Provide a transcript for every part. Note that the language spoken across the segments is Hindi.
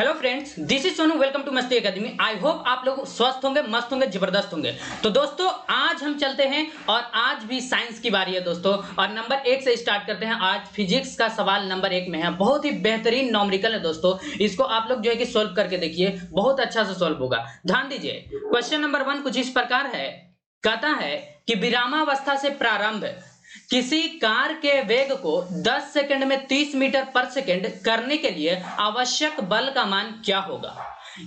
Hello friends, this is Sonu. Welcome to Masti academy. I hope आप लोग स्वस्थ होंगे, मस्त होंगे, जबरदस्त होंगे। तो दोस्तों आज हम चलते हैं और आज भी साइंस की बारी है दोस्तों। और नंबर 1 से स्टार्ट करते हैं। आज फिजिक्स का सवाल नंबर 1 में है। बहुत ही बेहतरीन न्यूमेरिकल है दोस्तों। इसको आप लोग जो है कि सोल्व करके देखिए, बहुत अच्छा से सोल्व होगा। ध्यान दीजिए, क्वेश्चन नंबर 1 कुछ इस प्रकार है। कहता है कि विरामावस्था से प्रारंभ किसी कार के वेग को 10 सेकंड में 30 मीटर पर सेकंड करने के लिए आवश्यक बल का मान क्या होगा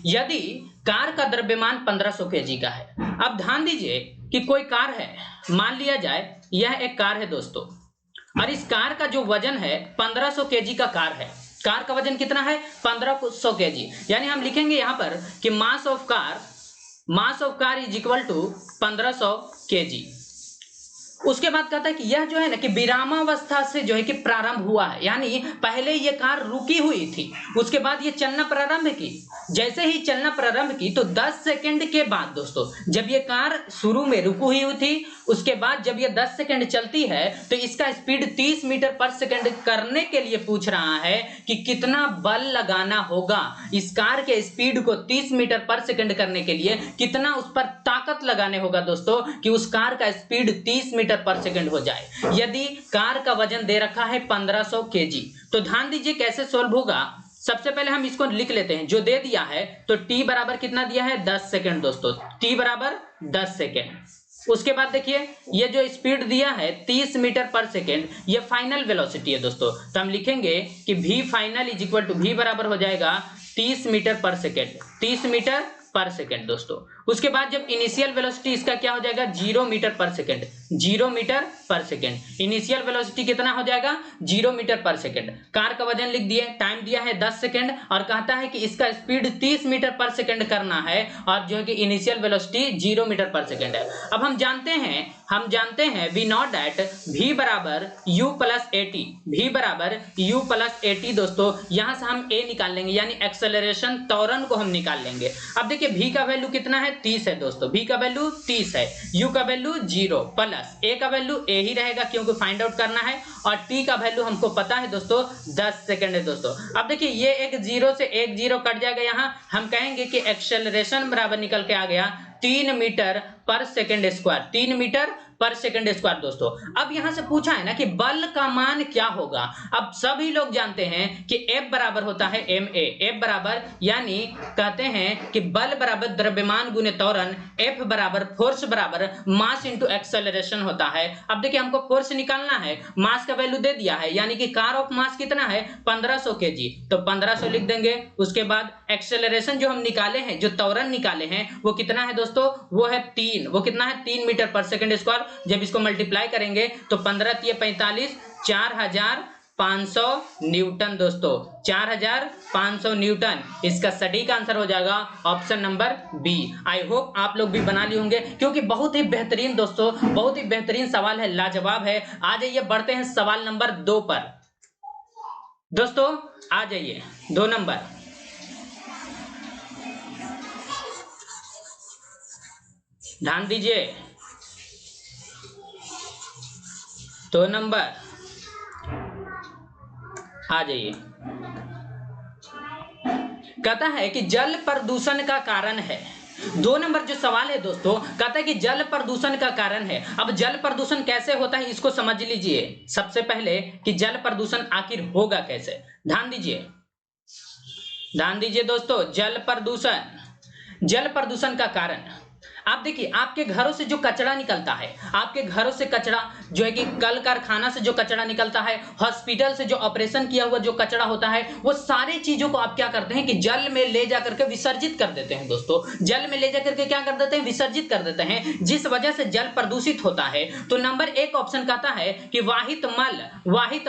यदि कार का द्रव्यमान 1500 केजी का है। अब ध्यान दीजिए कि कोई कार है, मान लिया जाए यह एक कार है दोस्तों, और इस कार का जो वजन है 1500 केजी का कार है। कार का वजन कितना है? 1500 केजी। यानी हम लिखेंगे यहां पर कि mass of car is equal to 1500 kg. उसके बाद कहता है कि यह जो है ना कि विरामावस्था से जो है कि प्रारंभ हुआ है, यानी पहले ये कार रुकी हुई थी, उसके बाद ये चलना प्रारंभ की। जैसे ही चलना प्रारंभ की तो 10 सेकंड के बाद दोस्तों, जब ये कार शुरू में रुकी हुई थी, उसके बाद जब ये 10 सेकंड चलती है तो इसका स्पीड 30 मीटर पर सेकंड करने के लिए पूछ रहा है कि कितना बल लगाना होगा। इस कार के स्पीड को 30 मीटर पर सेकंड करने के लिए कितना उस पर ताकत लगाने होगा दोस्तों कि उस कार का स्पीड 30 मीटर पर सेकंड हो जाए, यदि कार का वजन दे रखा है 1500 केजी। तो ध्यान दीजिए कैसे सोल्व होगा। सबसे पहले हम इसको लिख लेते हैं। जो दे दिया है तो t बराबर कितना दिया है? 10 सेकंड दोस्तों। t बराबर 10 सेकंड। उसके बाद देखिए ये जो स्पीड दिया है 30 मीटर पर सेकंड, ये फाइनल वेलोसिटी है दोस्तों। तो हम लिखेंगे कि v final is equal to v बराबर हो जाएगा 30 मीटर पर सेकंड। 30 मीटर पर सेकंड दोस्तों। उसके बाद जब इनिशियल वेलोसिटी इसका क्या हो जाएगा? 0 मीटर पर सेकंड। 0 मीटर पर सेकंड इनिशियल वेलोसिटी कितना हो जाएगा? 0 मीटर पर सेकंड। कार का वजन लिख दिए, टाइम दिया है 10 सेकंड, और कहता है कि इसका स्पीड 30 मीटर पर सेकंड करना है, और जो है कि इनिशियल वेलोसिटी 0 मीटर पर सेकंड है। अब हम जानते हैं वी नॉट दैट v बराबर u प्लस एटी। v बराबर u प्लस एटी दोस्तों। यहां से हम a निकाल लेंगे, यानी एक्सेलरेशन त्वरण को हम निकाल लेंगे। अब देखिए v का वैल्यू कितना है? 30 है दोस्तों। v का वैल्यू 30 है, u का वैल्यू 0 प्लस a का वैल्यू a ही रहेगा क्योंकि फाइंड आउट करना है, और t का वैल्यू हमको पता है दोस्तों 10 सेकंड है दोस्तों। अब देखिए ये एक 0 से एक 0 कट जाएगा। यहां हम कहेंगे कि एक्सेलरेशन बराबर निकल के आ गया 3 मीटर पर सेकंड स्क्वायर। 3 मीटर पर सेकंड स्क्वायर दोस्तों। अब यहां से पूछा है ना कि बल का मान क्या होगा। अब सभी लोग जानते हैं कि F बराबर होता है ma। F बराबर यानी कहते हैं कि बल बराबर द्रव्यमान गुने त्वरण, F बराबर फोर्स बराबर मास इंटू एक्सेलरेशन होता है। अब देखिए हमको फोर्स निकालना है, मास का वैल्यू दे दिया है, यानी कि कार ऑफ मास कितना है? 1500 केजी। तो 1500 लिख देंगे। उसके बाद एक्सेलरेशन जो हम निकाले हैं, जो त्वरण निकाले हैं, वो कितना है दोस्तों? वो है 3। वो कितना है? 3 मीटर पर सेकंड स्क्वायर। जब इसको मल्टीप्लाई करेंगे तो 15 × 45 4500 न्यूटन दोस्तों। 4500 न्यूटन इसका सटीक आंसर हो जाएगा option number B. I hope आप लोग भी बना लिए होंगे, क्योंकि बहुत ही बेहतरीन दोस्तों, बहुत ही बेहतरीन सवाल है, लाजवाब है। आ जाइए बढ़ते हैं सवाल नंबर 2 पर दोस्तों। आ जाइए 2 नंबर। ध्यान दीजिए 2 नंबर। आ जाइए। कहता है कि जल प्रदूषण का कारण है। 2 नंबर जो सवाल है दोस्तों, कहता है कि जल प्रदूषण का कारण है। अब जल प्रदूषण कैसे होता है इसको समझ लीजिए सबसे पहले कि जल प्रदूषण आखिर होगा कैसे। ध्यान दीजिए दोस्तों, जल प्रदूषण का कारण। आप देखिए आपके घरों से जो कचरा निकलता है, आपके घरों से कचरा जो है कि कल कारखाना से जो कचरा निकलता है, हॉस्पिटल से जो ऑपरेशन किया हुआ जो कचरा होता है, वो सारी चीजों को आप क्या करते हैं कि जल में ले जाकर के विसर्जित कर देते हैं दोस्तों। जल में ले जाकर के क्या कर देते हैं? विसर्जित कर देते हैं, जिस वजह से जल प्रदूषित होता है। तो नंबर 1 ऑप्शन कहता है कि वाहित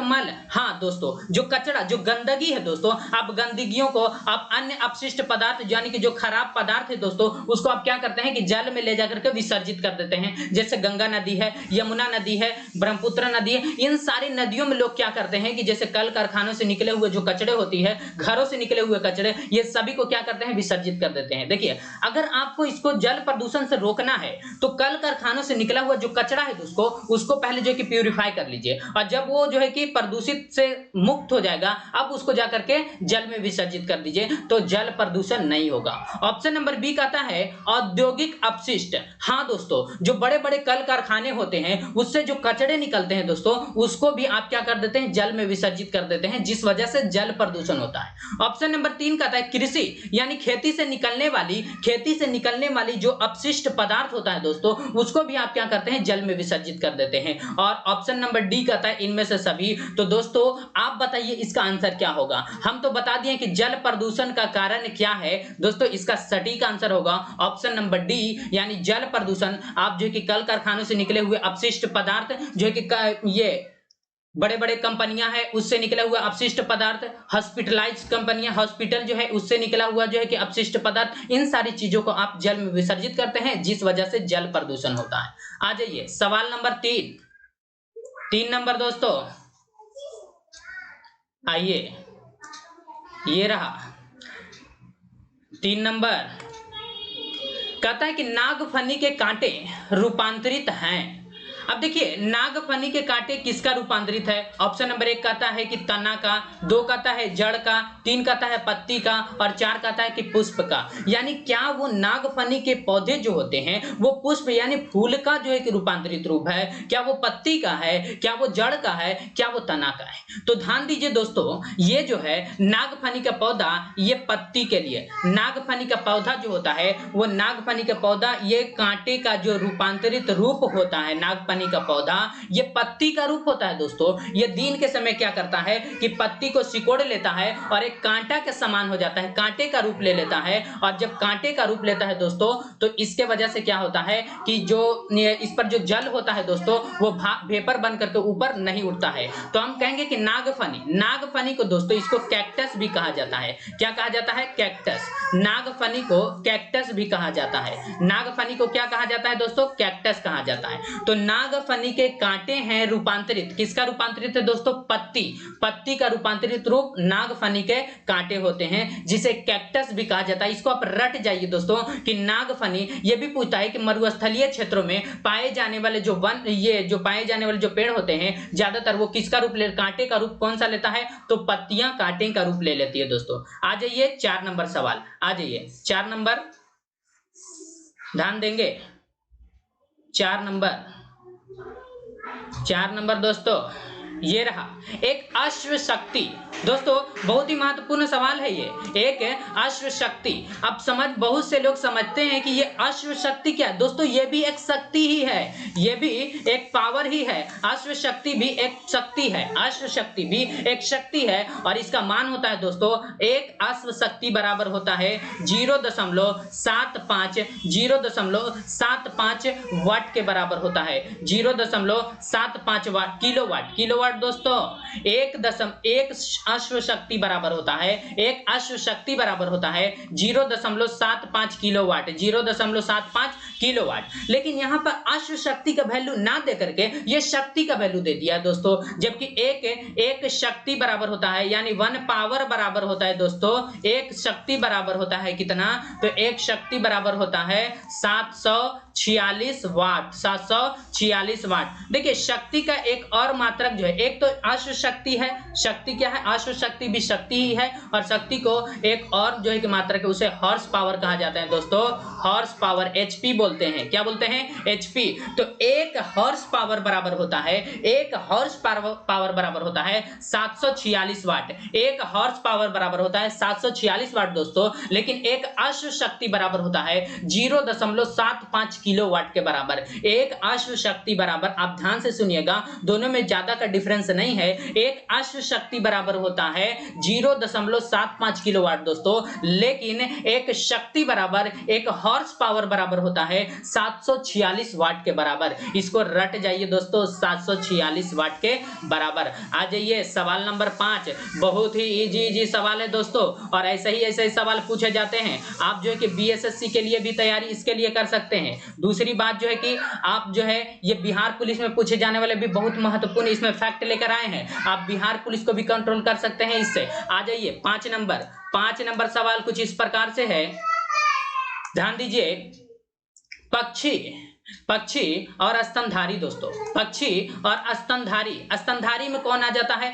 मल। हाँ दोस्तों, जो कचरा जो गंदगी है दोस्तों, आप गंदगियों को आप अन्य अपशिष्ट पदार्थ यानी कि जो खराब पदार्थ है दोस्तों, उसको आप क्या करते हैं कि जल जल में ले जाकर के विसर्जित कर देते हैं। जैसे गंगा नदी है, यमुना नदी है, ब्रह्मपुत्र नदी है, इन सारी नदियों में लोग क्या करते हैं कि जैसे कल कारखानों से निकले हुए जो कचरे होती है, घरों से निकले हुए कचरे, ये सभी को क्या करते हैं, विसर्जित कर देते हैं। देखिए, अगर आपको इसको जल प्रदूषण से रोकना है तो कल कारखानों से निकला हुआ जो कचरा है दोस्तों, उसको पहले जो है कि प्यूरिफाई कर लीजिए, और जब वो जो है कि प्रदूषित से मुक्त हो जाएगा, अब उसको जाकर के जल में विसर्जित कर दीजिए, तो जल प्रदूषण नहीं होगा। ऑप्शन नंबर बी कहता है औद्योगिक अपशिष्ट। हाँ दोस्तों, जो बड़े बड़े कल कारखाने होते हैं उससे जो कचरे निकलते हैं दोस्तों, उसको भी आप क्या कर देते हैं, जल में विसर्जित कर देते हैं, जिस वजह से जल प्रदूषण होता है। ऑप्शन नंबर 3 कहता है कृषि, यानी खेती से निकलने वाली जो अपशिष्ट पदार्थ होता है दोस्तों, उसको भी आप क्या करते हैं, जल में विसर्जित कर देते हैं। और ऑप्शन नंबर डी कहता है इनमें से सभी। तो दोस्तों आप बताइए इसका आंसर क्या होगा। हम तो बता दिए कि जल प्रदूषण का कारण क्या है दोस्तों, इसका सटीक आंसर होगा ऑप्शन नंबर डी, यानी जल प्रदूषण। आप जो कि कल कारखानों से निकले हुए अपशिष्ट पदार्थ, जो कि ये बड़े बड़े कंपनियां हैं उससे निकला हुआ अपशिष्ट पदार्थ, हॉस्पिटलाइज कंपनियां, हॉस्पिटल जो है उससे निकला हुआ जो है कि अपशिष्ट पदार्थ, इन सारी चीजों को आप जल में विसर्जित करते हैं, जिस वजह से जल प्रदूषण होता है। आ जाइए सवाल नंबर 3 नंबर दोस्तों, आइए ये रहा 3 नंबर। कहता है कि नागफनी के कांटे रूपांतरित हैं। अब देखिए, नागफनी के कांटे किसका रूपांतरित है। ऑप्शन नंबर 1 कहता है कि तना का, 2 कहता है जड़ का, 3 कहता है पत्ती का, और 4 कहता है कि पुष्प का। यानी क्या वो नागफनी के पौधे जो होते हैं वो पुष्प यानी फूल का जो है कि रूपांतरित रूप है, क्या वो पत्ती का है, क्या वो जड़ का है, क्या वो तना का है। तो ध्यान दीजिए दोस्तों, ये जो है नागफनी का पौधा, ये पत्ती के लिए, नागफनी का पौधा जो होता है वो नागफनी का पौधा, ये कांटे का जो रूपांतरित रूप होता है नागफनी का पौधा, ये पत्ती का रूप होता है दोस्तों। ये दिन के समय क्या करता है कि पत्ती को सिकोड़ लेता है और एक कांटा के समान हो जाता है, कांटे का रूप ले लेता है। और जब कांटे का रूप लेता है दोस्तों, तो इसके वजह से क्या होता है कि जो इस पर जो जल होता है दोस्तों, वो वेपर बन करके ऊपर नहीं उठता है। तो हम कहेंगे कि नागफनी को दोस्तों इसको कैक्टस भी कहा जाता है। क्या कहा जाता है, कैक्टस। नागफनी को कैक्टस भी कहा जाता है। नागफनी को क्या कहा जाता है दोस्तों, कैक्टस कहा जाता है। तो नागफनी के कांटे हैं रूपांतरित, किसका रूपांतरित है दोस्तों, पत्ती का रूपांतरित रूप नागफनी के कांटे होते हैं, जिसे कैक्टस भी कहा जाता है। इसको आप रट जाइए दोस्तों कि नागफनी। ये भी पूछता है कि मरुस्थलीय क्षेत्रों में पाए जाने वाले जो पेड़ होते हैं, ज्यादातर वो किसका रूप ले, कांटे का रूप कौन सा लेता है, तो पत्तियां कांटे का रूप ले लेती है दोस्तों। आ जाइए 4 नंबर सवाल, आ जाइए 4 नंबर, ध्यान देंगे 4 नंबर दोस्तों, ये रहा एक अश्व शक्ति। दोस्तों बहुत ही महत्वपूर्ण सवाल है ये, एक अश्व शक्ति। अब बहुत से लोग समझते हैं कि ये अश्व शक्ति क्या है दोस्तों, ये भी एक शक्ति ही है, ये भी एक पावर ही है। अश्व शक्ति भी एक शक्ति है, अश्व शक्ति भी एक शक्ति है। और इसका मान होता है दोस्तों, एक अश्व शक्ति बराबर होता है 0.75 वाट के बराबर होता है, 0.75 वाट, किलोवाट दोस्तों। एक अश्व शक्ति बराबर होता है, एक अश्व शक्ति बराबर होता है 0.75 किलोवाट, 0.75 किलोवाट। लेकिन यहाँ पर अश्व शक्ति का वैल्यू ना दे करके ये शक्ति का वैल्यू दे दिया दोस्तों, जबकि एक शक्ति बराबर होता है, यानी 1 पावर बराबर होता है दोस्तों, एक शक्ति बराबर होता है कितना, तो एक शक्ति बराबर होता है 746 वाट, 746 वाट। देखिए शक्ति का एक और मात्रक जो है, एक तो अश्व शक्ति है, शक्ति क्या है, अश्व शक्ति भी शक्ति ही है, और शक्ति को एक और जो है कि मात्रक है उसे हॉर्स पावर कहा जाता है दोस्तों, हॉर्स पावर, एचपी बोलते हैं। क्या बोलते हैं, एचपी। तो एक हॉर्स पावर बराबर होता है, एक हॉर्स पावर बराबर होता है 746 वाट, एक हॉर्स पावर बराबर होता है 746 वाट दोस्तों। लेकिन एक अश्व शक्ति बराबर होता है 0.75 किलोवाट के बराबर। एक अश्व शक्ति बराबर, आप ध्यान से सुनिएगा, दोनों में ज्यादा का डिफरेंस नहीं है। एक अश्व शक्ति बराबर होता है 0.75 किलोवाट दोस्तों, लेकिन एक शक्ति बराबर, एक हॉर्स पावर बराबर होता है 746 वाट के बराबर। इसको रट जाइए दोस्तों, 746 वाट के बराबर। आ जाइए सवाल नंबर 5, बहुत ही इजी सवाल है दोस्तों, और ऐसे ही सवाल पूछे जाते हैं। आप जो है कि बीएसएससी के लिए भी तैयारी इसके लिए कर सकते हैं। दूसरी बात जो है कि आप जो है ये बिहार पुलिस में पूछे जाने वाले भी बहुत महत्वपूर्ण इसमें फैक्ट लेकर आए हैं। आप बिहार पुलिस को भी कंट्रोल कर सकते हैं इससे। आ जाइए 5 नंबर सवाल कुछ इस प्रकार से है, ध्यान दीजिए। पक्षी और स्तनधारी दोस्तों, पक्षी और स्तनधारी में कौन आ जाता है?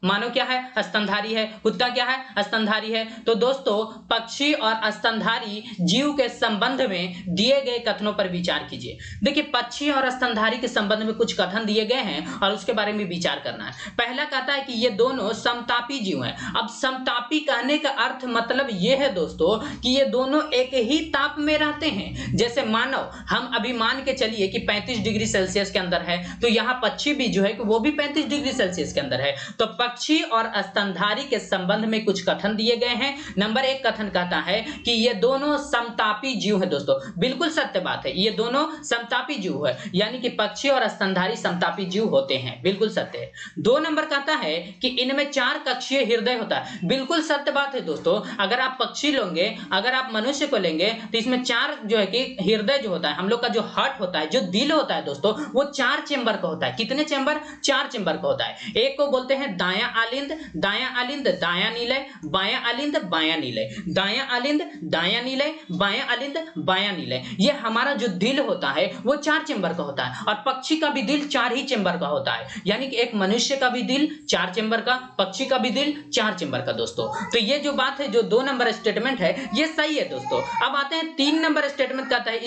मानव क्या है? स्तनधारी है। कुत्ता क्या है? स्तनधारी है। तो दोस्तों पक्षी और स्तनधारी जीव के संबंध में दिए गए कथनों पर विचार कीजिए। देखिए पक्षी और स्तनधारी के संबंध में कुछ कथन दिए गए हैं और उसके बारे में विचार करना है। पहला कहता है कि ये दोनों समतापी जीव हैं। अब समतापी कहने का अर्थ मतलब ये है दोस्तों कि ये दोनों एक ही ताप में रहते हैं। जैसे मानव, हम अभी मान के चलिए कि 35 डिग्री सेल्सियस के अंदर है, तो यहाँ पक्षी भी जो है कि वो भी 35 डिग्री सेल्सियस के अंदर है। तो पक्षी और स्तनधारी के संबंध में कुछ कथन दिए गए हैं। नंबर 1 कथन कहता है कि ये दोनों समतापी जीव हैं दोस्तों। बिल्कुल सत्य बात है, ये दोनों समतापी जीव है, यानी कि पक्षी और स्तनधारी समतापी जीव होते हैं। बिल्कुल सत्य है। 2 नंबर कहता है कि इनमें 4 कक्षीय हृदय होता है। बिल्कुल सत्य बात है दोस्तों। अगर आप पक्षी लेंगे, अगर आप मनुष्य को लेंगे, तो इसमें 4 जो है कि हृदय जो होता है, हम लोग का जो हार्ट होता है, जो दिल होता है दोस्तों, वो 4 चेंबर का होता है। कितने चेंबर? 4 चेंबर का होता है। एक को बोलते हैं दायां आलिंद, दायां निलय, बायां आलिंद, बायां निलय, दायां आलिंद, दायां निलय, बायां आलिंद, बायां निलय। ये हमारा जो दिल होता है वो 4 चेंबर का होता है, और पक्षी का भी दिल 4 ही चेंबर का होता है। यानी कि एक मनुष्य का भी दिल 4 चेंबर का, पक्षी का भी दिल 4 चेंबर का दोस्तों। तो ये जो बात है, जो 2 नंबर स्टेटमेंट है, ये सही है दोस्तों। अब आते हैं 3 नंबर स्टेटमेंट कहता है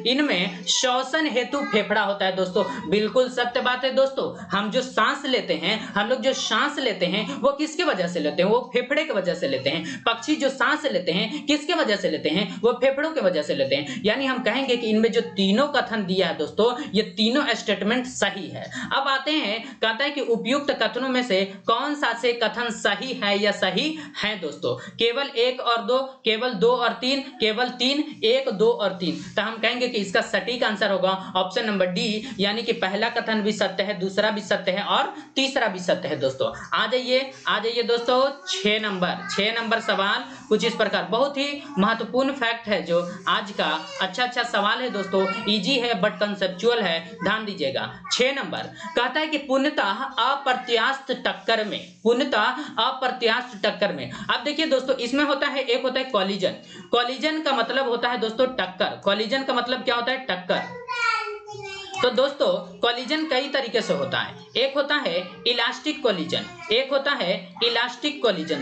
इनमें श्वसन हेतु फेफड़ा होता है दोस्तों। बिल्कुल सत्य बात है दोस्तों। हम जो सांस लेते हैं, हम लोग जो सांस लेते हैं वो किसके वजह से लेते हैं? वो फेफड़े की वजह से लेते हैं। पक्षी जो सांस लेते हैं किसके वजह से लेते हैं? वो फेफड़ों की वजह से लेते हैं। यानी हम कहेंगे कि इनमें जो तीनों कथन दिया है दोस्तों, ये तीनों स्टेटमेंट सही है। अब आते हैं, कहता है कि उपयुक्त कथनों में से कौन सा से कथन सही है या सही है दोस्तों? केवल 1 और 2, केवल 2 और 3, केवल 3, 1, 2 और 3। तो हम कहेंगे कि इसका सटीक आंसर होगा ऑप्शन नंबर डी, यानी कि पहला कथन भी सत्य है, दूसरा भी सत्य है और तीसरा भी सत्य है दोस्तों। आ जाइए दोस्तों 6 नंबर सवाल कुछ इस प्रकार। बहुत ही महत्वपूर्ण फैक्ट है जो आज का अच्छा सवाल है दोस्तों। इजी है बट कंसेप्चुअल है, ध्यान दीजिएगा। 6 नंबर कहता है कि पूर्णतः अप्रत्याशित टक्कर में। अब देखिए दोस्तों, इसमें होता है, एक होता है कॉलिजन का मतलब होता है दोस्तों टक्कर। कॉलिजन का मतलब क्या होता है? टक्कर। तो दोस्तों कॉलिजन कई तरीके से होता है। एक होता है इलास्टिक कॉलिजन,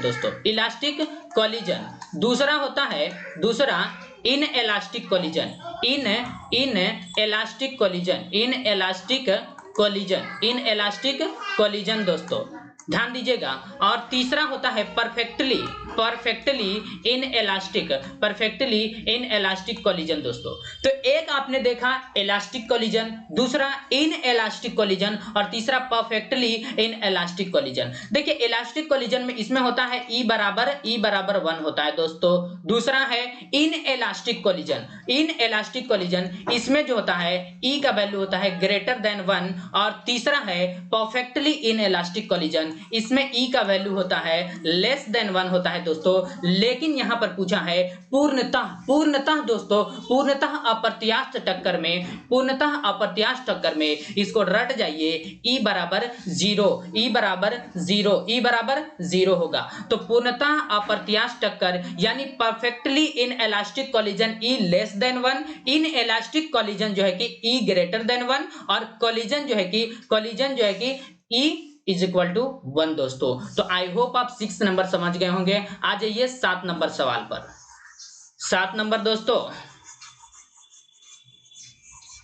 दोस्तों, इलास्टिक कॉलिजन। दूसरा होता है इनएलास्टिक कॉलिजन दोस्तों, ध्यान दीजिएगा। और तीसरा होता है परफेक्टली इनएलास्टिक कॉलिजन दोस्तों। तो एक आपने देखा इलास्टिक कॉलिजन, दूसरा इनएलास्टिक कॉलिजन, और तीसरा परफेक्टली इनएलास्टिक कॉलिजन। देखिए इलास्टिक कॉलिजन में इसमें होता है E बराबर 1 होता है दोस्तों। दूसरा है इनएलास्टिक कॉलिजन, इसमें जो होता है E का वैल्यू होता है ग्रेटर देन 1, और तीसरा है परफेक्टली इनएलास्टिक कॉलिजन, इसमें E का वैल्यू होता है लेस देन 1 होता है दोस्तों। लेकिन यहां पर पूछा है पूर्णतः दोस्तों, पूर्णतः अप्रत्याशित टक्कर में, इसको रट जाइए। E बराबर 0 होगा। तो पूर्णतः अप्रत्याशित टक्कर यानी perfectly inelastic collision E less than 1, inelastic collision जो है कि E ग्रेटर देन 1, और कॉलिजन जो है कि E इज इक्वल टू 1 दोस्तों। तो आई होप आप 6 नंबर समझ गए होंगे। आ जाइए 7 नंबर सवाल पर। 7 नंबर दोस्तों,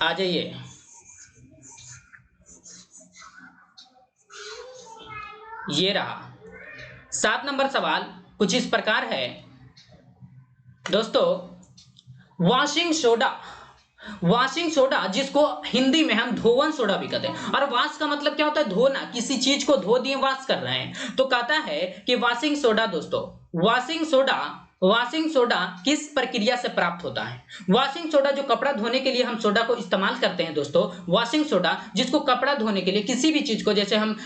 आ जाइए। ये रहा 7 नंबर सवाल कुछ इस प्रकार है दोस्तों। वॉशिंग सोडा वॉशिंग सोडा, जिसको हिंदी में हम धोवन सोडा भी कहते हैं। और वॉश का मतलब क्या होता है? धोना, किसी चीज को धो दिए, वॉश कर रहे हैं। तो कहता है कि वॉशिंग सोडा दोस्तों, वॉशिंग सोडा किस प्रक्रिया से प्राप्त होता है? वॉशिंग सोडा जो कपड़ा धोने के लिए हम सोडा को इस्तेमाल करते हैं दोस्तों, वॉशिंग सोडा जिसको कपड़ा धोने के लिए, किसी भी चीज को, जैसे हम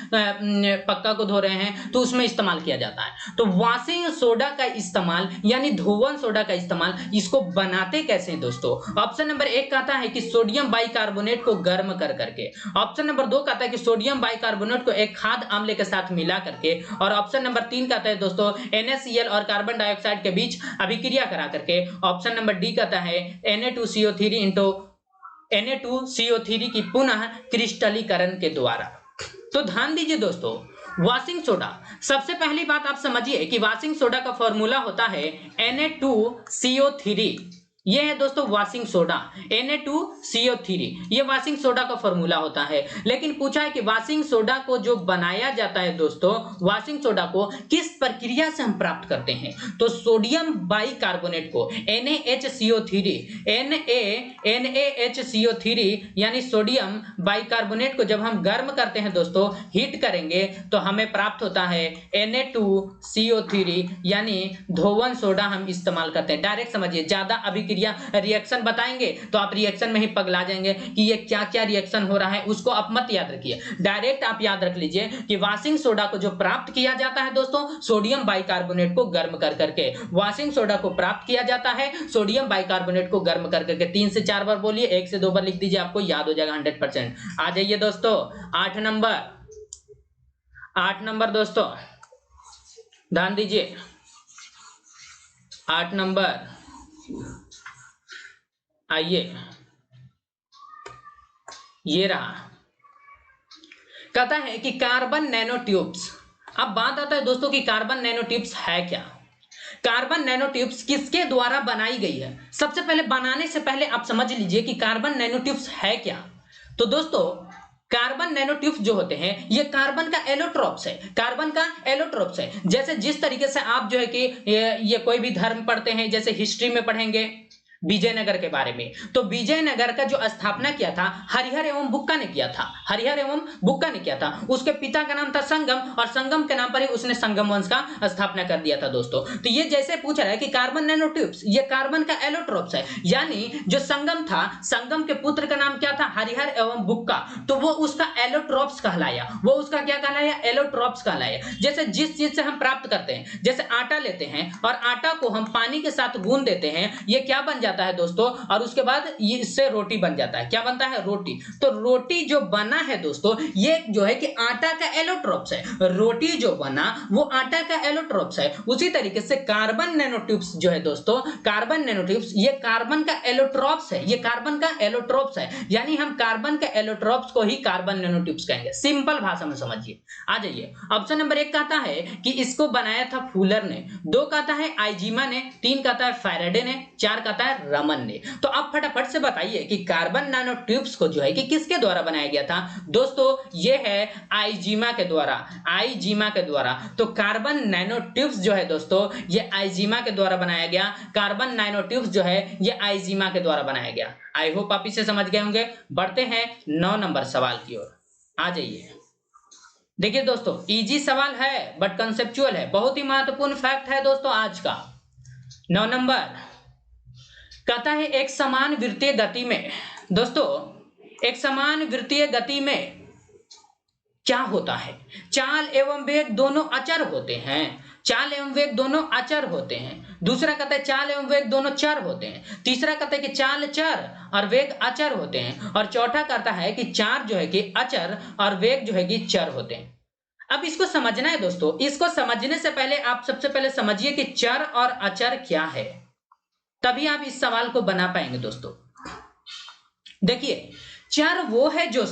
पक्का को धो रहे हैं तो उसमें इस्तेमाल किया जाता है। तो वॉशिंग सोडा का इस्तेमाल यानी धोवन सोडा का इस्तेमाल, इसको बनाते कैसे हैं दोस्तों? ऑप्शन नंबर 1 कहता है कि सोडियम बाइकार्बोनेट को गर्म कर करके। ऑप्शन नंबर 2 कहता है कि सोडियम बाइकार्बोनेट को एक खाद्य अम्ल के साथ मिला करके। और ऑप्शन नंबर 3 कहता है दोस्तों NaCl और कार्बन डाइऑक्साइड के बीच अभिक्रिया करा करके। ऑप्शन नंबर डी कहता है Na2CO3 की पुनः क्रिस्टलीकरण के द्वारा। तो ध्यान दीजिए दोस्तों, वॉशिंग सोडा, सबसे पहली बात आप समझिए कि वॉशिंग सोडा का फॉर्मूला होता है Na2CO3। ये है दोस्तों वॉशिंग सोडा, Na2CO3, ये वॉशिंग सोडा का फॉर्मूला होता है। लेकिन पूछा है कि वॉशिंग सोडा को जो बनाया जाता है दोस्तों, वॉशिंग सोडा को किस प्रक्रिया से हम प्राप्त करते हैं? तो सोडियम बाइकार्बोनेट को NaHCO3 यानी सोडियम बाइकार्बोनेट को जब हम गर्म करते हैं दोस्तों, हीट करेंगे, तो हमें प्राप्त होता है Na2CO3 यानी धोवन सोडा हम इस्तेमाल करते हैं। डायरेक्ट समझिए, ज्यादा अभी रिएक्शन बताएंगे तो आप रिएक्शन में ही पगला जाएंगे कि ये क्या क्या रिएक्शन हो रहा है, उसको आप मत याद रखिए। डायरेक्ट आप याद रख लीजिए कि वॉशिंग सोडा को जो प्राप्त किया जाता है दोस्तों, सोडियम बाइकार्बोनेट को गर्म कर करके। वॉशिंग सोडा को प्राप्त किया जाता है सोडियम बाइकार्बोनेट को गर्म कर करके। 3 से 4 बार बोलिए, 1 से 2 बार लिख दीजिए, आपको याद हो जाएगा 100%। आ जाइए दोस्तों 8 नंबर दोस्तों, ध्यान दीजिए 8 नंबर। आइए, ये रहा, कहता है कि कार्बन नैनो ट्यूब्स। अब बात आता है दोस्तों कि कार्बन नैनो ट्यूब्स है क्या? कार्बन नैनो ट्यूब्स किसके द्वारा बनाई गई है? सबसे पहले, बनाने से पहले आप समझ लीजिए कि कार्बन नैनो ट्यूब्स है क्या। तो दोस्तों कार्बन नैनो ट्यूब्स जो होते हैं, ये कार्बन का एलोट्रोप्स है, कार्बन का एलोट्रोप्स है। जैसे जिस तरीके से आप जो है कि ये कोई भी धर्म पढ़ते हैं, जैसे हिस्ट्री में पढ़ेंगे विजयनगर के बारे में, तो विजयनगर का जो स्थापना किया था हरिहर एवं बुक्का ने किया था, हरिहर एवं बुक्का ने किया था। उसके पिता का नाम था संगम, और संगम के नाम पर ही उसने संगम वंश का स्थापना कर दिया था दोस्तों। तो ये जैसे पूछ रहा है कि कार्बन नैनो ट्यूब्स, ये कार्बन का एलोट्रोप्स है, यानी जो संगम था, संगम के पुत्र का नाम क्या था? हरिहर एवं बुक्का, तो वो उसका एलोट्रोप्स कहलाया। वो उसका क्या कहलाया? एलोट्रोप्स कहलाया। जैसे जिस चीज से हम प्राप्त करते हैं, जैसे आटा लेते हैं और आटा को हम पानी के साथ गूंद देते हैं, ये क्या बन जाता है दोस्तों? और उसके बाद ये इससे रोटी बन जाता है। क्या बनता है? रोटी। तो रोटी जो बना है दोस्तों, ये जो है कि आटा का एलोट्रोप्स है। रोटी जो बना वो आटा का एलोट्रोप्स है। उसी तरीके से कार्बन नैनो ट्यूब्स जो है दोस्तों, कार्बन नैनो ट्यूब्स, ये कार्बन का एलोट्रोप्स है, ये कार्बन का एलोट्रोप्स है, यानी हम कार्बन के एलोट्रोप्स को ही कार्बन नैनो ट्यूब्स कहेंगे। सिंपल भाषा में समझिए। आ जाइए, ऑप्शन नंबर 1 कहता है कि इसको बनाया था फूलर ने, 2 कहता है आइजीमा ने, 3 कहता है फैराडे ने, 4 कहता है रमन ने। तो आप फटाफट से बताइए कि कार्बन नैनो ट्यूब्स को जो है कि किसके द्वारा बनाया गया था? दोस्तों ये है आइजीमा के द्वारा, आइजीमा के द्वारा। तो कार्बन नैनो ट्यूब्स जो है दोस्तों, ये आइजीमा के द्वारा बनाया गया। कार्बन नैनो ट्यूब्स जो है ये आइजीमा के द्वारा बनाया गया। आई होप आप इसे समझ गए होंगे। बढ़ते हैं 9 नंबर सवाल की ओर। आ जाइए, देखिए दोस्तों इजी सवाल है बट कंसेप्चुअल है, बहुत ही महत्वपूर्ण फैक्ट है दोस्तों आज का। 9 नंबर कहता है एक समान वृत्तीय गति में, दोस्तों एक समान वृत्तीय गति में क्या होता है? चाल एवं वेग दोनों अचर होते हैं। चाल एवं वेग दोनों अचर होते हैं। दूसरा कहता है चाल एवं वेग दोनों चर होते हैं। तीसरा कहता है कि चाल चर और वेग अचर होते हैं। और चौथा कहता है कि चाल जो है कि अचर और वेग जो है कि चर होते हैं। अब इसको समझना है दोस्तों। इसको समझने से पहले आप सबसे पहले समझिए कि चर और अचर क्या है, तभी आप इस सवाल को बना पाएंगे दोस्तों। देखिए चर वो है जो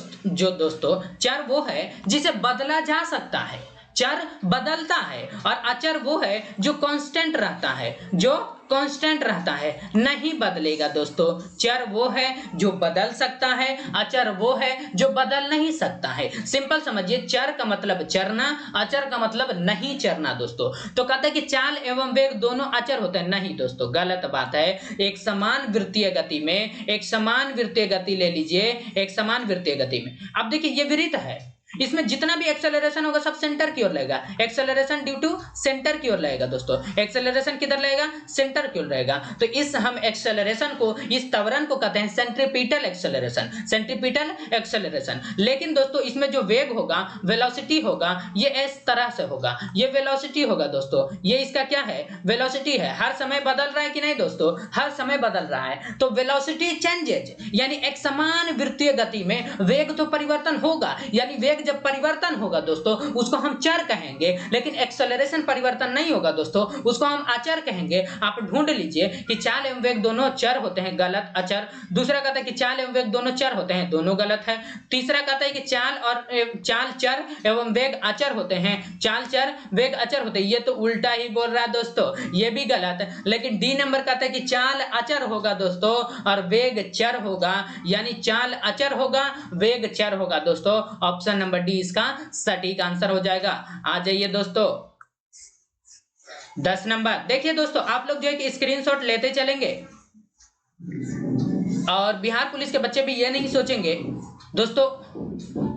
दोस्तों, चर वो है जिसे बदला जा सकता है। चर बदलता है और अचर वो है जो कांस्टेंट रहता है, जो कांस्टेंट रहता है, नहीं बदलेगा दोस्तों। चर वो है जो बदल सकता है, अचर वो है जो बदल नहीं सकता है। सिंपल समझिए, चर का मतलब चरना, अचर का मतलब नहीं चरना दोस्तों। तो कहते हैं कि चाल एवं वेग दोनों अचर होते हैं, नहीं दोस्तों, गलत बात है। एक समान वृत्तीय गति में, एक समान वृत्तीय गति ले लीजिए, एक समान वृत्तीय गति में अब देखिए ये विरित है, इसमें जितना भी एक्सेलरेशन होगा सब सेंटर की ओर लगेगा, एक्सेलरेशन ड्यू टू सेंटर की ओर लगेगा दोस्तों। एक्सेलरेशन किधर लगेगा? सेंटर की ओर लगेगा। तो इस हम एक्सेलरेशन को, इस त्वरण को कहते हैं सेंट्रीपिटल एक्सेलरेशन, सेंट्रीपिटल एक्सेलरेशन। लेकिन दोस्तों इसमें जो वेग होगा, वेलोसिटी होगा, ये इस तरह से होगा, ये वेलोसिटी होगा दोस्तों, ये इसका क्या है? वेलोसिटी है। हर समय बदल रहा है कि नहीं दोस्तों? हर समय बदल रहा है। तो वेलोसिटी चेंजेज, यानी एक समान वृत्तीय गति में वेग तो परिवर्तन होगा, यानी वेग जब परिवर्तन होगा दोस्तों उसको हम चर कहेंगे, लेकिन एक्सेलरेशन परिवर्तन नहीं होगा दोस्तों, उसको हम अचर कहेंगे। आप ढूंढ लीजिए कि चाल एवं वेग दोनों चर होते हैं, गलत, अचर। दूसरा कहता है कि चाल एवं वेग दोनों चर होते हैं, दोनों गलत है। तीसरा कहता है कि चाल चर एवं वेग अचर होते हैं, चाल चर वेग अचर होते हैं, ये तो उल्टा ही बोल रहा है दोस्तों, ये भी गलत है। लेकिन डी नंबर कहता है कि चाल अचर होगा दोस्तों और वेग चर होगा, यानी चाल अचर होगा, वेग चर होगा दोस्तों। ऑप्शन नंबर डी इसका सटीक आंसर हो जाएगा। आ जाइए दोस्तों 10 नंबर। देखिए दोस्तों आप लोग जो है कि स्क्रीनशॉट लेते चलेंगे और बिहार पुलिस के बच्चे भी ये नहीं सोचेंगे दोस्तों,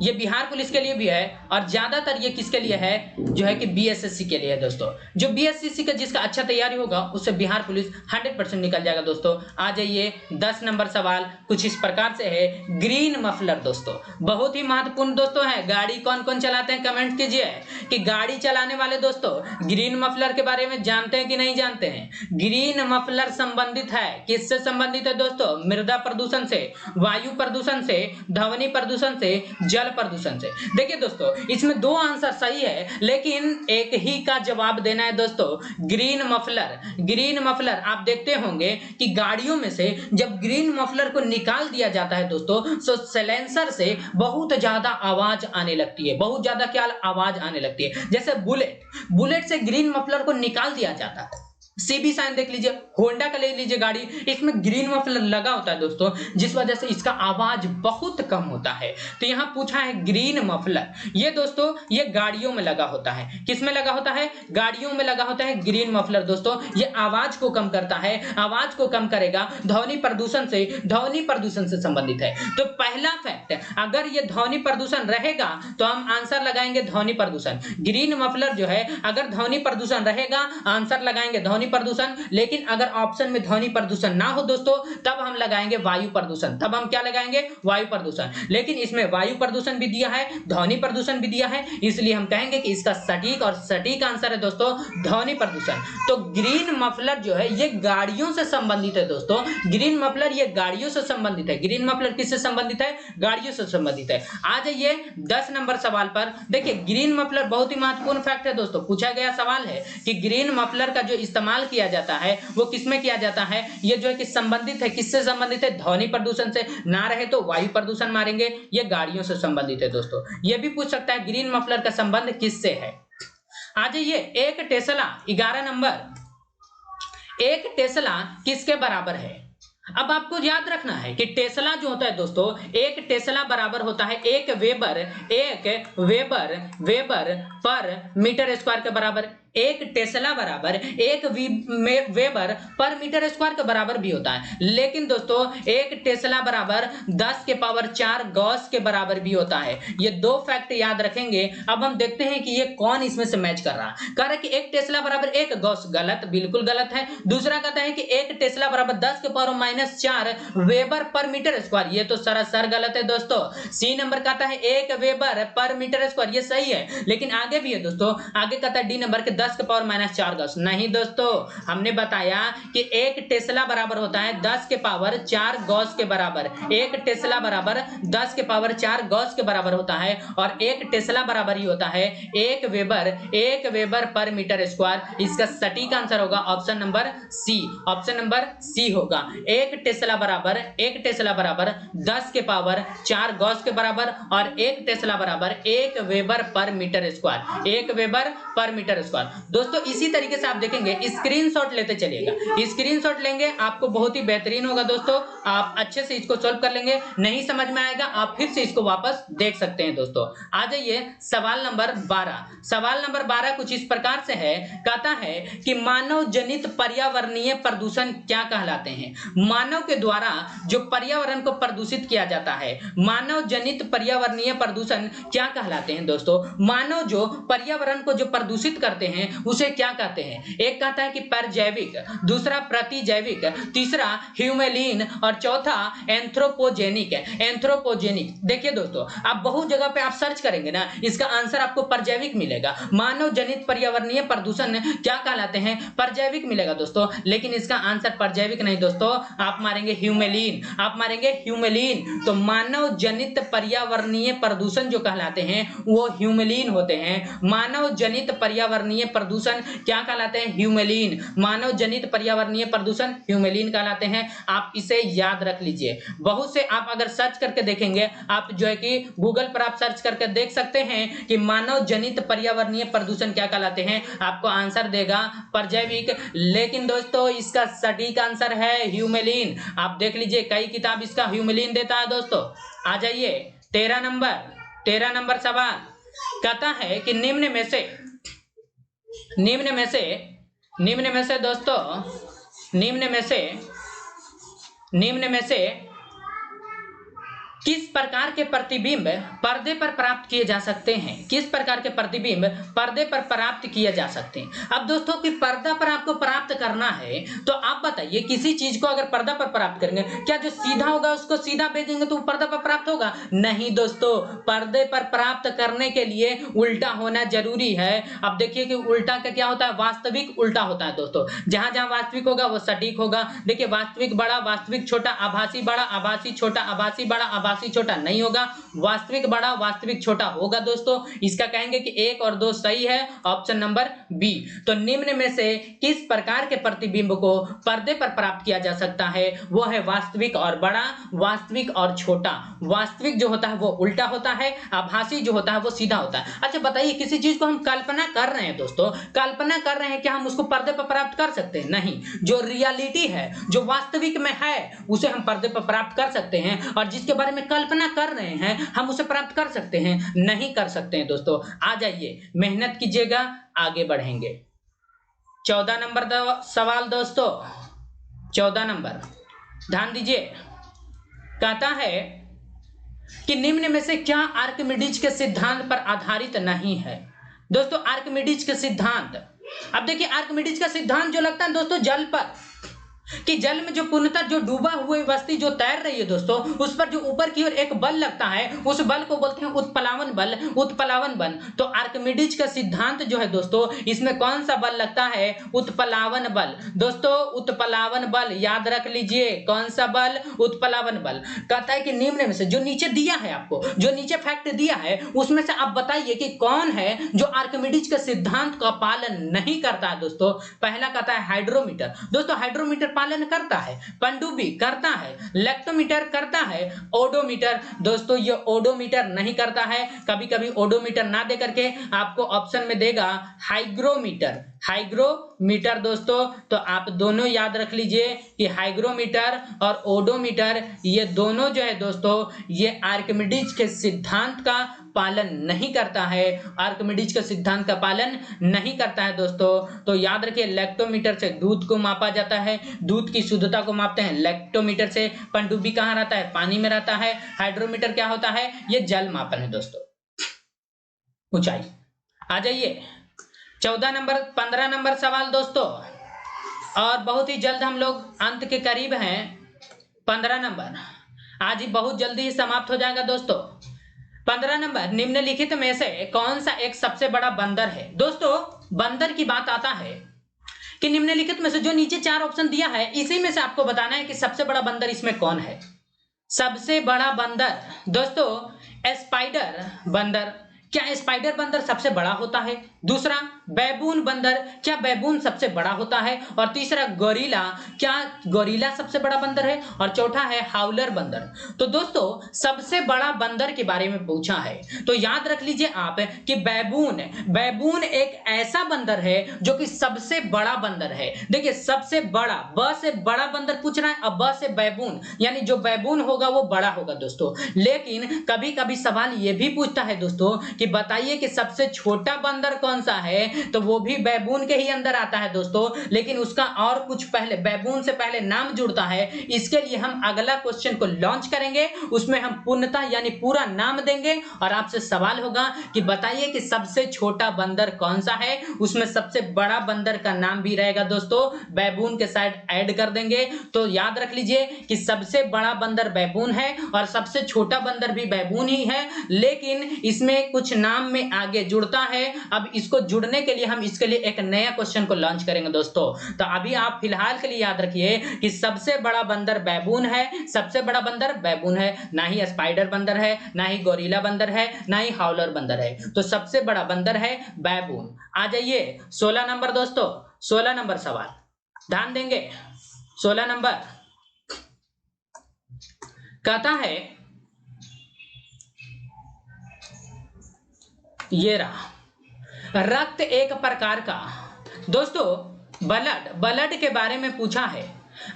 ये बिहार पुलिस के लिए भी है और ज्यादातर ये किसके लिए है? जो है कि बीएसएससी के लिए है दोस्तों। जो बीएसएससी का जिसका अच्छा तैयारी होगा उससे बिहार पुलिस 100% निकल जाएगा दोस्तों। आ जाइए 10 नंबर सवाल कुछ इस प्रकार से है। ग्रीन मफलर दोस्तों बहुत ही महत्वपूर्ण दोस्तों है। गाड़ी कौन कौन चलाते हैं कमेंट कीजिए कि गाड़ी चलाने वाले दोस्तों ग्रीन मफलर के बारे में जानते हैं कि नहीं जानते हैं। ग्रीन मफलर संबंधित है, किससे संबंधित है दोस्तों? मृदा प्रदूषण से, वायु प्रदूषण से, ध्वनि प्रदूषण से, जल प्रदूषण से। देखिए दोस्तों इसमें दो आंसर सही है, लेकिन एक ही का जवाब देना है दोस्तों। ग्रीन मफलर, ग्रीन मफलर आप देखते होंगे कि गाड़ियों में से जब ग्रीन मफलर को निकाल दिया जाता है दोस्तों तो साइलेंसर से बहुत ज्यादा आवाज आने लगती है, बहुत ज्यादा क्या आवाज आने लगती है। जैसे बुलेट से ग्रीन मफलर को निकाल दिया जाता है। सीबी साइन देख लीजिए, होंडा का ले लीजिए गाड़ी, इसमें ग्रीन मफलर लगा होता है दोस्तों, जिस वजह से इसका आवाज बहुत कम होता है। तो यहां पूछा है ग्रीन मफलर, ये दोस्तों ये गाड़ियों में लगा होता है। किस में लगा होता है? गाड़ियों में लगा होता है ग्रीन मफलर दोस्तों। ये आवाज को कम करता है, आवाज को कम करेगा, ध्वनि प्रदूषण से, ध्वनि प्रदूषण से संबंधित है। तो पहला फैक्ट, अगर ये ध्वनि प्रदूषण रहेगा तो हम आंसर लगाएंगे ध्वनि प्रदूषण। ग्रीन मफलर जो है अगर ध्वनि प्रदूषण रहेगा आंसर लगाएंगे ध्वनि प्रदूषण, लेकिन अगर ऑप्शन में ध्वनि प्रदूषण ना हो दोस्तों तब हम लगाएंगे वायु प्रदूषण। तब हम क्या लगाएंगे? वायु प्रदूषण। लेकिन इसमें वायु प्रदूषण भी दिया है, ध्वनि प्रदूषण भी दिया है, इसलिए हम कहेंगे कि इसका सटीक आंसर है दोस्तों ध्वनि प्रदूषण। तो ग्रीन मफलर जो है ये गाड़ियों से संबंधित है दोस्तों। ग्रीन मफलर ये गाड़ियों से संबंधित है। ग्रीन मफलर किससे संबंधित है? गाड़ियों से संबंधित है। आ जाइए 10 नंबर सवाल पर। देखिए ग्रीन मफलर बहुत ही महत्वपूर्ण फैक्ट है दोस्तों। पूछा गया सवाल है कि ग्रीन मफलर का जो इस्तेमाल किया जाता है वो किसमें किया जाता है? ये जो है कि संबंधित है, किससे संबंधित है? ध्वनि प्रदूषण से। ना रहे तो वायु प्रदूषण मारेंगे, ये गाड़ियों से संबंधित है दोस्तों। ये भी पूछ सकता है ग्रीन मफलर का संबंध किससे है। आ जाइए एक टेस्ला 11 नंबर, एक टेस्ला किसके बराबर है? अब आपको याद रखना है कि टेस्ला जो होता है दोस्तों, एक टेस्ला बराबर होता है एक वेबर पर मीटर स्क्वायर के बराबर। एक टेस्ला बराबर एक वेबर पर मीटर स्क्वायर के बराबर भी होता है। लेकिन दोस्तों एक टेस्ला बराबर 10 के पावर 4 गॉस के बराबर भी होता है। ये दो फैक्ट याद रखेंगे। अब हम देखते हैं कि ये कौन इसमें से मैच कर रहा है। कह रहा है कि एक टेस्ला बराबर एक गॉस, गलत, बिल्कुल गलत है। दूसरा कहता है कि एक टेस्ला बराबर 10 के power -4 weber per meter square, ये तो सरासर गलत है दोस्तों। सी नंबर कहता है एक वेबर पर मीटर स्क्वायर, ये सही है, लेकिन आगे भी है दोस्तों। आगे कहता है डी नंबर के 10 के पावर -4 गॉस। नहीं दोस्तों, हमने बताया कि 1 टेस्ला बराबर होता है 10 के पावर 4 गॉस के बराबर। 1 टेस्ला बराबर 10 के पावर 4 गॉस के बराबर होता है और 1 टेस्ला बराबर ही होता है 1 वेबर पर मीटर स्क्वायर। इसका सटीक आंसर होगा option number C. Option number C होगा 1 टेस्ला बराबर 10 के पावर 4 गॉस के बराबर और 1 टेस्ला बराबर 1 weber per meter square. 1 weber per meter square. दोस्तों इसी तरीके से आप देखेंगे, स्क्रीनशॉट लेते चलिएगा, स्क्रीनशॉट लेंगे आपको बहुत ही बेहतरीन होगा दोस्तों। आप अच्छे से इसको सॉल्व कर लेंगे, नहीं समझ में आएगा आप फिर से इसको वापस देख सकते हैं दोस्तों। आ जाइए सवाल नंबर 12। सवाल नंबर 12 कुछ इस प्रकार से है, कहता है कि मानव जनित पर्यावरणीय प्रदूषण क्या कहलाते हैं। मानव के द्वारा जो पर्यावरण को प्रदूषित किया जाता है, मानव जनित पर्यावरणीय प्रदूषण क्या कहलाते हैं दोस्तों। मानव जो पर्यावरण को जो प्रदूषित करते हैं उसे क्या कहते हैं। एक कहता है कि परजैविक, दूसरा प्रतिजैविक, तीसरा ह्यूमेलिन और चौथा एंथ्रोपोजेनिक है। एंथ्रोपोजेनिक देखिए दोस्तों, आप बहुत जगह पे आप सर्च करेंगे ना, इसका आंसर आपको परजैविक मिलेगा। मानव जनित पर्यावरणीय प्रदूषण क्या कहलाते हैं, परजैविक मिलेगा दोस्तों, लेकिन इसका आंसर परजैविक नहीं दोस्तों, आप मारेंगे ह्यूमेलिन, आप मारेंगे ह्यूमेलिन। तो मानव जनित पर्यावरणीय प्रदूषण जो कहलाते हैं वो ह्यूमेलिन होते हैं। मानव जनित पर्यावरणीय प्रदूषण क्या कहलाते हैं, ह्यूमेलिन। मानव जनित पर्यावरणीय प्रदूषण ह्यूमेलिन कहलाते हैं। आप इसे याद रख लीजिए। बहुत से आप अगर सर्च करके देखेंगे, आप जो है कि गूगल पर आप सर्च करके देख सकते हैं कि मानव जनित पर्यावरणीय प्रदूषण क्या कहलाते हैं, आपको आंसर देगा परजैविक, लेकिन दोस्तों इसका सटीक आंसर है ह्यूमेलिन। आप देख लीजिए कई किताब इसका ह्यूमेलिन देता है दोस्तों। आ जाइए 13 नंबर सवाल, कहता है कि निम्न में से किस प्रकार के प्रतिबिंब पर्दे पर प्राप्त किए जा सकते हैं। किस प्रकार के प्रतिबिंब पर्दे पर प्राप्त किए जा सकते हैं। अब दोस्तों कि पर्दा पर आपको प्राप्त करना है तो आप बताइए, किसी चीज को अगर पर्दा पर प्राप्त करेंगे, क्या जो सीधा होगा उसको सीधा भेजेंगे तो पर्दा पर प्राप्त होगा? नहीं दोस्तों, पर्दे पर प्राप्त करने के लिए उल्टा होना जरूरी है। अब देखिए कि उल्टा का क्या होता है, वास्तविक उल्टा होता है दोस्तों। जहां जहां वास्तविक होगा वो सटीक होगा। देखिए वास्तविक बड़ा, वास्तविक छोटा, आभासी बड़ा, आभासी छोटा, आभासी बड़ा, आभासी छोटा नहीं होगा, वास्तविक बड़ा, वास्तविक छोटा होगा दोस्तों। इसका कहेंगे कि 1 और 2 सही है, ऑप्शन नंबर बी। तो निम्न में से किस प्रकार के प्रतिबिंब को पर्दे पर प्राप्त किया जा सकता है, वो है वास्तविक और बड़ा, वास्तविक और छोटा। वास्तविक जो होता है वो उल्टा होता है, आभासी जो होता है वो सीधा होता है। अच्छा बताइए, किसी चीज को हम कल्पना कर रहे हैं दोस्तों, कल्पना कर रहे हैं, क्या हम उसको पर्दे पर प्राप्त कर सकते हैं? नहीं। जो रियलिटी है, जो वास्तविक में है, उसे हम पर्दे पर प्राप्त कर सकते हैं, और जिसके बारे में कल्पना कर रहे हैं हम उसे प्राप्त कर सकते हैं? नहीं कर सकते हैं दोस्तों। आ जाइए, मेहनत कीजिएगा, आगे बढ़ेंगे। 14 नंबर सवाल दोस्तों, 14 नंबर, ध्यान दीजिए। कहता है कि निम्न में से क्या आर्किमिडीज के सिद्धांत पर आधारित नहीं है। दोस्तों आर्किमिडीज के सिद्धांत, अब देखिए आर्किमिडीज का सिद्धांत जो लगता है दोस्तों जल पर, कि जल में जो पूर्णतः जो डूबा हुई वस्तु जो तैर रही है दोस्तों, उस पर जो ऊपर की ओर एक बल लगता है, उस बल को बोलते हैं उत्प्लावन बल। उत्प्लावन बल, तो आर्किमिडीज का सिद्धांत जो है दोस्तों, इसमें कौन सा बल लगता है? उत्प्लावन बल। दोस्तों उत्प्लावन बल याद रख लीजिए, कौन सा बल? उत्प्लावन बल। कहता है कि निम्न में से, जो नीचे दिया है आपको, जो नीचे फैक्ट दिया है, उसमें से आप बताइए कि कौन है जो आर्किमिडीज के सिद्धांत का पालन नहीं करता है दोस्तों। पहला कहता है हाइड्रोमीटर। दोस्तों हाइड्रोमीटर पालन करता है, पनडुब्बी करता है, लेक्टोमीटर करता है, ओडोमीटर दोस्तों ये ओडोमीटर नहीं करता है। कभी कभी ओडोमीटर ना दे करके आपको ऑप्शन में देगा हाइग्रोमीटर। हाइग्रोमीटर दोस्तों, तो आप दोनों याद रख लीजिए कि हाइग्रोमीटर और ओडोमीटर ये दोनों जो है दोस्तों, ये आर्किमिडीज के सिद्धांत का पालन नहीं करता है। आर्किमिडीज के सिद्धांत का पालन नहीं करता है दोस्तों। तो याद रखिए, लेक्टोमीटर से दूध को मापा जाता है, दूध की शुद्धता को मापते हैं लेक्टोमीटर से। पनडुब्बी कहाँ रहता है? पानी में रहता है। हाइड्रोमीटर क्या होता है? ये जल मापन है दोस्तों, ऊंचाई। आ जाइए 14 नंबर 15 नंबर सवाल दोस्तों, और बहुत ही जल्द हम लोग अंत के करीब हैं। 15 नंबर आज ही बहुत जल्दी ही समाप्त हो जाएगा दोस्तों। 15 नंबर, निम्नलिखित में से कौन सा एक सबसे बड़ा बंदर है? दोस्तों बंदर की बात आता है कि निम्नलिखित में से जो नीचे 4 ऑप्शन दिया है इसी में से आपको बताना है कि सबसे बड़ा बंदर इसमें कौन है। सबसे बड़ा बंदर दोस्तों स्पाइडर बंदर। क्या स्पाइडर बंदर सबसे बड़ा होता है? दूसरा बैबून बंदर, क्या बैबून सबसे बड़ा होता है? और तीसरा गोरिल्ला, क्या गोरिल्ला सबसे बड़ा बंदर है? और चौथा है हाउलर बंदर। तो दोस्तों सबसे बड़ा बंदर के बारे में पूछा है तो याद रख लीजिए आप कि बैबून एक ऐसा बंदर है जो कि सबसे बड़ा बंदर है। देखिए सबसे बड़ा, ब से बड़ा बंदर पूछ रहा है, अब ब से बैबून, यानी जो बैबून होगा वो बड़ा होगा दोस्तों। लेकिन कभी कभी सवाल ये भी पूछता है दोस्तों कि बताइए कि सबसे छोटा बंदर कौन सा है, तो वो भी बैबून के ही अंदर आता है दोस्तों, लेकिन उसका और कुछ पहले बैबून से पहले नाम जुड़ता है। इसके लिए हम अगला क्वेश्चन को लॉन्च करेंगे, उसमें हम पूर्णता यानी पूरा नाम देंगे और आपसे सवाल होगा कि बताइए कि सबसे छोटा बंदर कौन सा है। उसमें सबसे बड़ा बंदर का नाम भी रहेगा दोस्तों, बैबून के साथ ऐड कर देंगे। तो याद रख लीजिए कि सबसे बड़ा बंदर बैबून है और सबसे छोटा बंदर भी बैबून ही है, लेकिन इसमें कुछ नाम में आगे जुड़ता है। अब इसको जुड़ने के लिए हम इसके लिए एक नया क्वेश्चन को लॉन्च करेंगे दोस्तों। तो अभी आप फिलहाल के लिए याद रखिए कि सबसे बड़ा बंदर बैबून है, सबसे बड़ा बंदर बैबून है, ना ही स्पाइडर बंदर है, ना ही गोरिल्ला बंदर है, ना ही हाउलर बंदर है। तो सबसे बड़ा बंदर है बैबून। आ जाइए 16 नंबर दोस्तों, 16 नंबर सवाल ध्यान देंगे। 16 नंबर कहता है, ये रहा, रक्त एक प्रकार का दोस्तों ब्लड के बारे में पूछा है।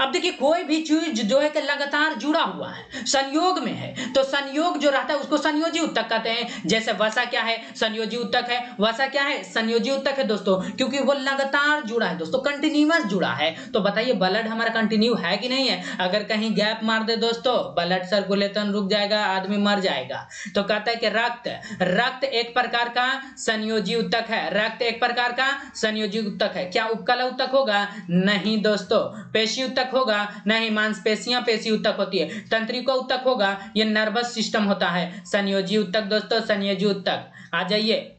अब देखिए कोई भी चीज जो है कि लगातार जुड़ा हुआ है, संयोग में है, तो संयोग जो रहता है उसको संयोजी उत्तक कहते हैं। जैसे वसा क्या है? संयोजी उत्तक है। वसा क्या है? संयोजी उत्तक है दोस्तों, क्योंकि वो लगातार जुड़ा है दोस्तों, कंटिन्यूअस जुड़ा है। तो बताइए ब्लड हमारा कंटिन्यू है कि नहीं है? अगर कहीं गैप मार दे दोस्तों, ब्लड सर्कुलेशन रुक जाएगा, आदमी मर जाएगा। तो कहता है कि रक्त एक प्रकार का संयोजी उत्तक है। रक्त एक प्रकार का संयोजी उत्तक है। क्या उपकला उत्तक होगा? नहीं दोस्तों। पेशी उत्तक होगा? नहीं। मांसपेशियां पेशी उत्तक होती है। तंत्रिका उत्तक होगा? ये नर्वस सिस्टम होता है। संयोजी उत्तक दोस्तों, संयोजी उत्तक। आ जाइए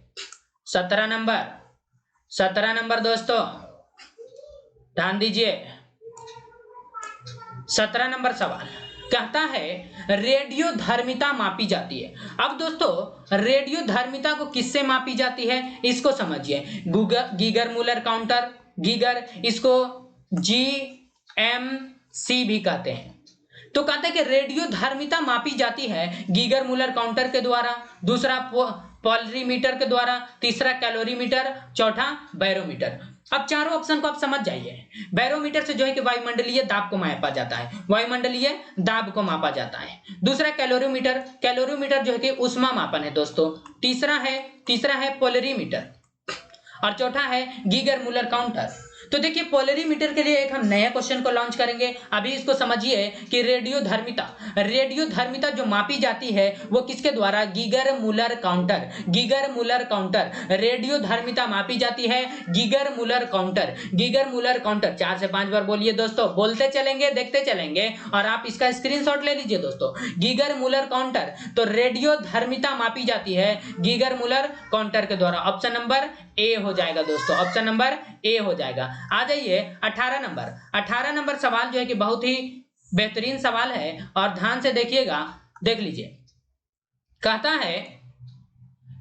17 नंबर दोस्तों ध्यान दीजिए। 17 नंबर सवाल कहता है रेडियो धर्मिता मापी जाती है। अब दोस्तों रेडियो धर्मिता को किससे मापी जाती है इसको समझिए। गीगर मूलर काउंटर, गीगर, इसको GMC भी कहते हैं। तो कहते हैं कि रेडियो धर्मिता मापी जाती है गीगर मूलर काउंटर के द्वारा, दूसरा पोलरीमीटर के द्वारा, तीसरा कैलोरीमीटर, चौथा बैरोमीटर। अब चारों ऑप्शन को आप समझ जाइए। बैरोमीटर से जो है कि वायुमंडलीय दाब को मापा जाता है, वायुमंडलीय दाब को मापा जाता है। दूसरा कैलोरीमीटर जो है कि ऊष्मा मापन है दोस्तों। तीसरा है पोलरीमीटर और चौथा है गीगर मूलर काउंटर। तो देखिए पोलरीमीटर के लिए एक हम नया क्वेश्चन को लॉन्च करेंगे। अभी इसको समझिए कि रेडियो धर्मिता जो मापी जाती है वो किसके द्वारा? Geiger Muller counter. रेडियो धर्मिता मापी जाती है गीगर मूलर काउंटर। 4 से 5 बार बोलिए दोस्तों, बोलते चलेंगे देखते चलेंगे और आप इसका स्क्रीनशॉट ले लीजिए दोस्तों। गीगर मूलर काउंटर, तो रेडियो धर्मिता मापी जाती है गीगर मूलर काउंटर के द्वारा। ऑप्शन नंबर ए हो जाएगा दोस्तों, ऑप्शन नंबर ए हो जाएगा। आ जाइए 18 नंबर सवाल जो है कि बहुत ही बेहतरीन सवाल है और ध्यान से देखिएगा, देख लीजिए। कहता है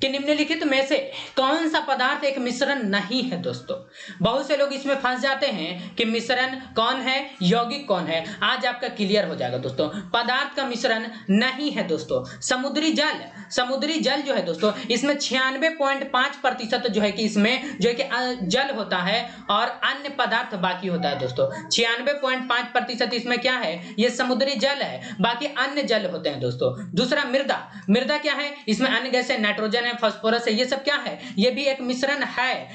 कि निम्नलिखित में से कौन सा पदार्थ एक मिश्रण नहीं है दोस्तों। बहुत से लोग इसमें फंस जाते हैं कि मिश्रण कौन है, यौगिक कौन है। आज आपका क्लियर हो जाएगा दोस्तों। पदार्थ का मिश्रण नहीं है दोस्तों समुद्री जल जो है दोस्तों, इसमें 96.5% जो है कि इसमें जो है कि जल होता है और अन्य पदार्थ बाकी होता है दोस्तों। 96.5% इसमें क्या है? ये समुद्री जल है, बाकी अन्य जल होते हैं दोस्तों। दूसरा मृदा क्या है? इसमें अन्य गैस है, नाइट्रोजन है, फास्फोरस है, ये सब क्या है? ये भी एक मिश्रण है।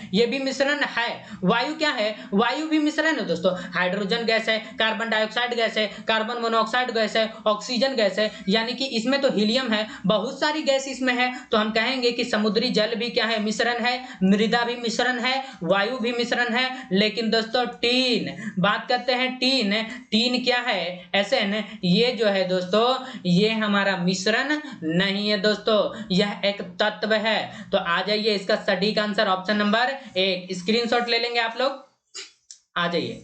वायु क्या है? वायु भी मिश्रण है दोस्तों। हाइड्रोजन गैस है, कार्बन डाइऑक्साइड गैस है, कार्बन मोनोऑक्साइड गैस है, ऑक्सीजन गैस है, यानी कि इसमें तो हीलियम है, बहुत सारी गैस इसमें है। तो हम कहेंगे कि समुद्री जल भी क्या है? मिश्रण है। मृदा भी मिश्रण है, वायु भी मिश्रण है। लेकिन दोस्तों बात करते हैं टीन क्या है? SN, ये जो है दोस्तों ये हमारा मिश्रण नहीं है दोस्तों, यह एक तत्व तत्व है। तो आ जाइए, इसका सटीक आंसर ऑप्शन नंबर 1। स्क्रीनशॉट ले लेंगे आप लोग, आ जाइए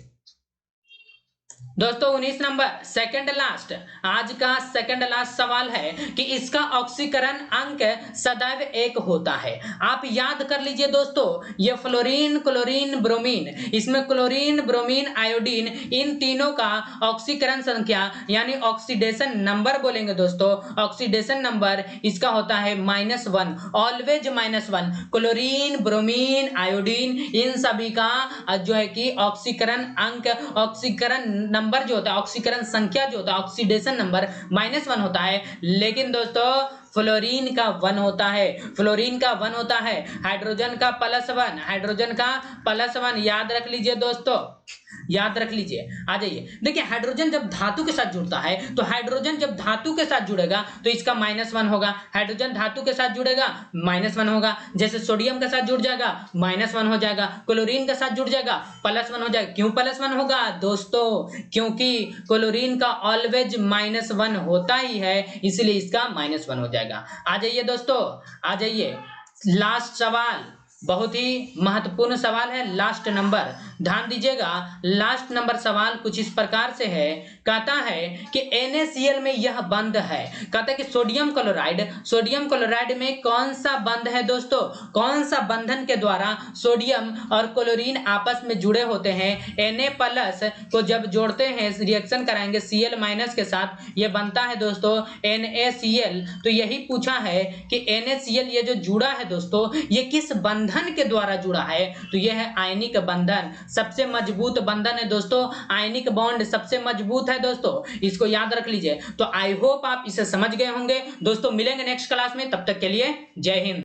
दोस्तों। 19 नंबर, सेकंड लास्ट, आज का सेकंड लास्ट सवाल है कि इसका ऑक्सीकरण अंक सदैव 1 होता है। आप याद कर लीजिए दोस्तों, ये फ्लोरीन, क्लोरीन, ब्रोमीन, इसमें क्लोरीन, ब्रोमीन, आयोडीन, इन तीनों का ऑक्सीकरण संख्या यानी ऑक्सीडेशन नंबर बोलेंगे दोस्तों, ऑक्सीडेशन नंबर इसका होता है -1, ऑलवेज -1। क्लोरीन, ब्रोमीन, आयोडीन, इन सभी का जो है कि ऑक्सीकरण अंक, ऑक्सीकरण नंबर जो होता है, ऑक्सीकरण संख्या जो होता है, ऑक्सीडेशन नंबर -1 होता है। लेकिन दोस्तों फ्लोरीन का 1 होता है, फ्लोरीन का 1 होता है, हाइड्रोजन का +1, हाइड्रोजन का +1 याद रख लीजिए दोस्तों, याद रख लीजिए। आ जाइए, देखिए हाइड्रोजन जब धातु के साथ जुड़ता है, तो हाइड्रोजन जब धातु के साथ जुड़ेगा तो इसका -1 होगा, हाइड्रोजन धातु के साथ जुड़ेगा -1 होगा। जैसे सोडियम के साथ जुड़ जाएगा -1 हो जाएगा, क्लोरीन के साथ जुड़ जाएगा +1 हो जाएगा। क्यों +1 होगा दोस्तों? क्योंकि क्लोरीन का ऑलवेज -1 होता ही है, इसलिए इसका -1 हो जाएगा। आ जाइए दोस्तों, आ जाइए, लास्ट सवाल, बहुत ही महत्वपूर्ण सवाल है, लास्ट नंबर, ध्यान दीजिएगा। लास्ट नंबर सवाल कुछ इस प्रकार से है, कहता है कि NaCl में यह बंध है, कहता है कि सोडियम क्लोराइड, सोडियम क्लोराइड में कौन सा बंध है दोस्तों, कौन सा बंधन के द्वारा सोडियम और क्लोरीन आपस में जुड़े होते हैं। Na+ को जब जोड़ते हैं, रिएक्शन कराएंगे Cl- के साथ, ये बनता है दोस्तों NaCl। तो यही पूछा है कि NaCl ये जो जुड़ा है दोस्तों, ये किस बंधन के द्वारा जुड़ा है? तो यह है आयनिक बंधन, सबसे मजबूत बंधन है दोस्तों, आयनिक बॉन्ड सबसे मजबूत है दोस्तों, इसको याद रख लीजिए। तो आई होप आप इसे समझ गए होंगे दोस्तों। मिलेंगे नेक्स्ट क्लास में, तब तक के लिए जय हिंद।